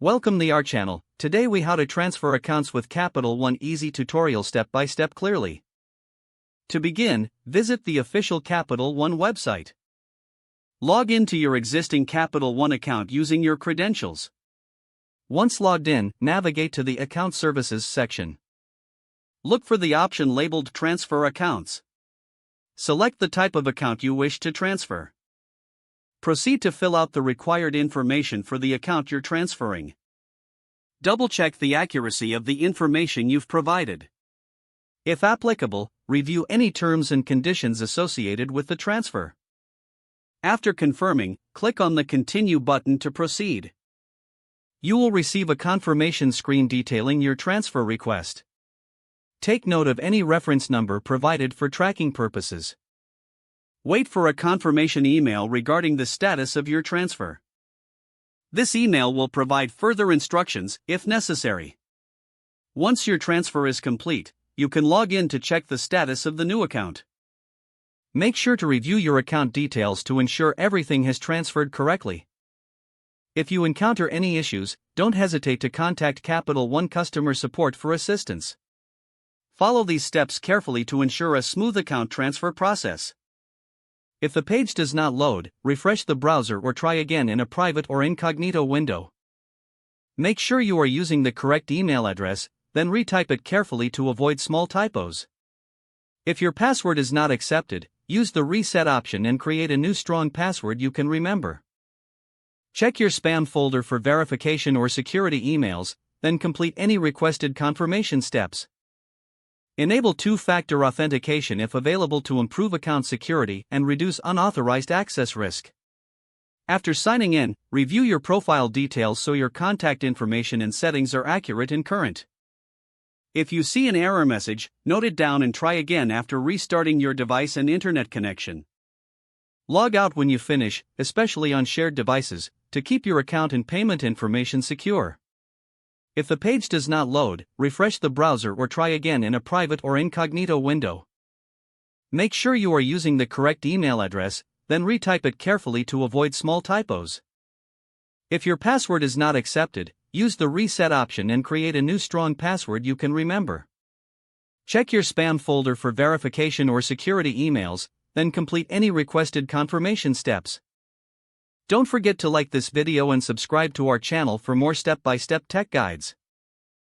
Welcome to our channel. Today we how to transfer accounts with Capital One easy tutorial step by step clearly. To begin, visit the official Capital One website. Log into your existing Capital One account using your credentials. Once logged in, navigate to the Account Services section. Look for the option labeled Transfer Accounts. Select the type of account you wish to transfer. Proceed to fill out the required information for the account you're transferring. Double-check the accuracy of the information you've provided. If applicable, review any terms and conditions associated with the transfer. After confirming, click on the Continue button to proceed. You will receive a confirmation screen detailing your transfer request. Take note of any reference number provided for tracking purposes. Wait for a confirmation email regarding the status of your transfer. This email will provide further instructions if necessary. Once your transfer is complete, you can log in to check the status of the new account. Make sure to review your account details to ensure everything has transferred correctly. If you encounter any issues, don't hesitate to contact Capital One customer support for assistance. Follow these steps carefully to ensure a smooth account transfer process. If the page does not load, refresh the browser or try again in a private or incognito window. Make sure you are using the correct email address, then retype it carefully to avoid small typos. If your password is not accepted, use the reset option and create a new strong password you can remember. Check your spam folder for verification or security emails, then complete any requested confirmation steps. Enable two-factor authentication if available to improve account security and reduce unauthorized access risk. After signing in, review your profile details so your contact information and settings are accurate and current. If you see an error message, note it down and try again after restarting your device and internet connection. Log out when you finish, especially on shared devices, to keep your account and payment information secure. If the page does not load, refresh the browser or try again in a private or incognito window. Make sure you are using the correct email address, then retype it carefully to avoid small typos. If your password is not accepted, use the reset option and create a new strong password you can remember. Check your spam folder for verification or security emails, then complete any requested confirmation steps. Don't forget to like this video and subscribe to our channel for more step-by-step tech guides.